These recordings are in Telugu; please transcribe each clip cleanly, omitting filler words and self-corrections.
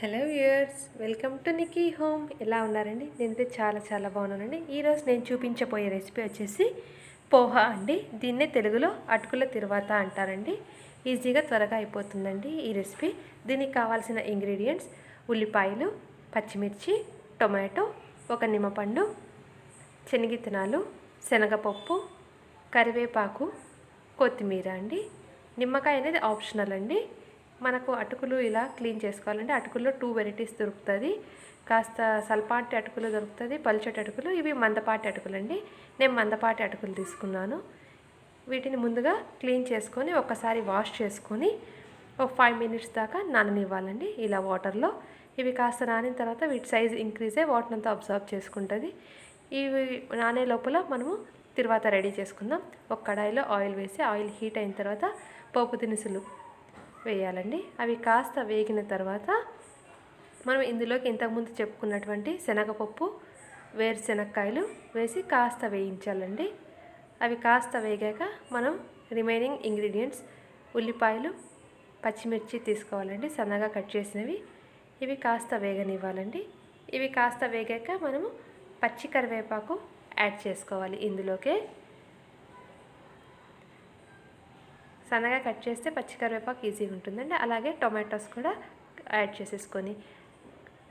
Hello viewers, welcome to Nikki home. ఎలా ఉన్నారండి? నేనైతే చాలా బాగున్నానండి. ఈరోజు నేను చూపించబోయే రెసిపీ వచ్చేసి పోహా అండి. దీన్నే తెలుగులో అటుకుల తిరువాత అంటారండి. ఈజీగా త్వరగా అయిపోతుందండి ఈ రెసిపీ. దీనికి కావాల్సిన ఇంగ్రీడియంట్స్ ఉల్లిపాయలు, పచ్చిమిర్చి, టొమాటో, ఒక నిమ్మపండు, శనగిత్తనాలు, శనగపప్పు, కరివేపాకు, కొత్తిమీర అండి. నిమ్మకాయ అనేది ఆప్షనల్ అండి. మనకు అటుకులు ఇలా క్లీన్ చేసుకోవాలంటే అటుకుల్లో 2 వెరైటీస్ దొరుకుతుంది. కాస్త సల్పాటి అటుకులు దొరుకుతుంది, పల్చటి అటుకులు. ఇవి మందపాటి అటుకులు అండి. నేను మందపాటి అటుకులు తీసుకున్నాను. వీటిని ముందుగా క్లీన్ చేసుకొని ఒకసారి వాష్ చేసుకొని ఒక 5 మినిట్స్ దాకా నాననివ్వాలండి ఇలా వాటర్లో. ఇవి కాస్త నానిన తర్వాత వీటి సైజ్ ఇంక్రీజ్ అయ్యి వాటర్ అంతా అబ్జర్వ్ చేసుకుంటుంది. ఇవి నానే లోపల మనము తిరువాత రెడీ చేసుకుందాం. ఒక కడాయిలో ఆయిల్ వేసి ఆయిల్ హీట్ అయిన తర్వాత పోపు దినుసులు వేయాలండి. అవి కాస్త వేగిన తర్వాత మనం ఇందులోకి ఇంతకుముందు చెప్పుకున్నటువంటి శనగపప్పు, వేరుశెనక్కాయలు వేసి కాస్త వేయించాలండి. అవి కాస్త వేగాక మనం రిమైనింగ్ ఇంగ్రీడియంట్స్ ఉల్లిపాయలు, పచ్చిమిర్చి తీసుకోవాలండి, సన్నగా కట్ చేసినవి. ఇవి కాస్త వేగనివ్వాలండి. ఇవి కాస్త వేగాక మనము పచ్చి కరివేపాకు యాడ్ చేసుకోవాలి ఇందులోకే. సన్నగా కట్ చేస్తే పచ్చికరివేపాకు ఈజీగా ఉంటుందండి. అలాగే టొమాటోస్ కూడా యాడ్ చేసేసుకొని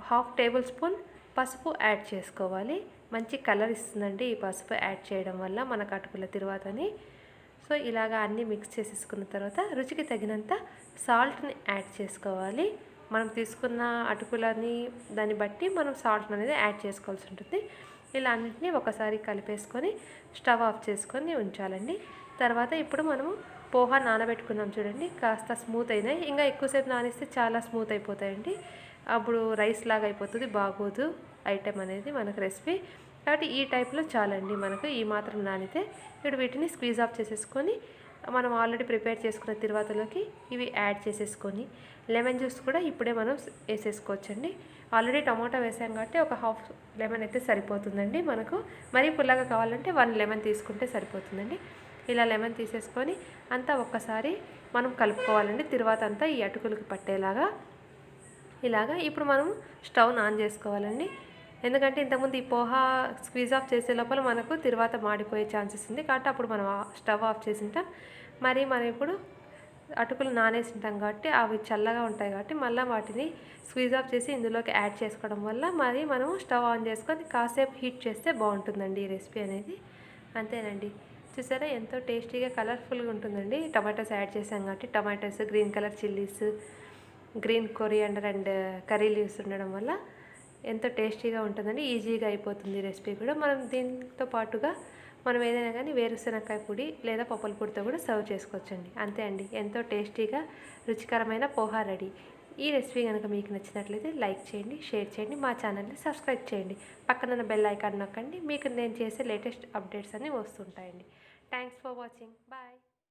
1/2 టేబుల్ స్పూన్ పసుపు యాడ్ చేసుకోవాలి. మంచి కలర్ ఇస్తుందండి ఈ పసుపు యాడ్ చేయడం వల్ల మనకు అటుకుల తిరువాతని. సో ఇలాగా అన్నీ మిక్స్ చేసేసుకున్న తర్వాత రుచికి తగినంత సాల్ట్ని యాడ్ చేసుకోవాలి. మనం తీసుకున్న అటుకులని దాన్ని బట్టి మనం సాల్ట్ అనేది యాడ్ చేసుకోవాల్సి ఉంటుంది. ఇలా అన్నింటినీ ఒకసారి కలిపేసుకొని స్టవ్ ఆఫ్ చేసుకొని ఉంచాలండి. తర్వాత ఇప్పుడు మనము పోహా నానబెట్టుకున్నాం చూడండి, కాస్త స్మూత్ అయినాయి. ఇంకా ఎక్కువసేపు నానిస్తే చాలా స్మూత్ అయిపోతాయండి. అప్పుడు రైస్ లాగా అయిపోతుంది, బాగోదు ఐటెం అనేది మనకు రెసిపీ. కాబట్టి ఈ టైప్లో చాలండి మనకు. ఈ మాత్రం నానితే ఇప్పుడు వీటిని స్క్వీజ్ ఆఫ్ చేసేసుకొని మనం ఆల్రెడీ ప్రిపేర్ చేసుకున్న తిరువాతలోకి ఇవి యాడ్ చేసేసుకొని లెమన్ జ్యూస్ కూడా ఇప్పుడే మనం వేసేసుకోవచ్చండి. ఆల్రెడీ టమాటో వేసాం కాబట్టి ఒక 1/2 లెమన్ అయితే సరిపోతుందండి మనకు. మరీ పుల్లగా కావాలంటే 1 లెమన్ తీసుకుంటే సరిపోతుందండి. ఇలా లెమన్ తీసేసుకొని అంతా ఒక్కసారి మనం కలుపుకోవాలండి. తిరువాత అంతా ఈ అటుకులకి పట్టేలాగా. ఇలాగా ఇప్పుడు మనం స్టవ్ ఆన్ చేసుకోవాలండి. ఎందుకంటే ఇంతకుముందు ఈ పోహా స్క్వీజ్ ఆఫ్ చేసే లోపల మనకు తిరువాత మాడిపోయే ఛాన్సెస్ ఉంది. కాబట్టి అప్పుడు మనం స్టవ్ ఆఫ్ చేసింటాం. మరి మనం ఇప్పుడు అటుకులు నానేసింటాం కాబట్టి అవి చల్లగా ఉంటాయి కాబట్టి మళ్ళీ వాటిని స్క్వీజ్ ఆఫ్ చేసి ఇందులోకి యాడ్ చేసుకోవడం వల్ల మరి మనం స్టవ్ ఆన్ చేసుకొని కాసేపు హీట్ చేస్తే బాగుంటుందండి ఈ రెసిపీ అనేది. అంతేనండి. చూసారా ఎంతో టేస్టీగా కలర్ఫుల్గా ఉంటుందండి. టమాటోస్ యాడ్ చేసాం కాబట్టి tomatoes, green colour chillies, green coriander and curry leaves ఉండడం వల్ల ఎంతో టేస్టీగా ఉంటుందండి. ఈజీగా అయిపోతుంది రెసిపీ కూడా. మనం దీంతో పాటుగా మనం ఏదైనా కానీ వేరుశెనక్కాయ పొడి లేదా పప్పుల పొడితో కూడా సర్వ్ చేసుకోవచ్చండి. అంతే అండి, ఎంతో టేస్టీగా రుచికరమైన పోహా రెడీ. ఈ రెసిపీ కనుక మీకు నచ్చినట్లయితే లైక్ చేయండి, షేర్ చేయండి, మా ఛానల్ని సబ్స్క్రైబ్ చేయండి. పక్కన బెల్ ఐకాన్ నొక్కండి. మీకు నేను చేసే లేటెస్ట్ అప్డేట్స్ అన్నీ వస్తుంటాయండి. Thanks for watching. బాయ్.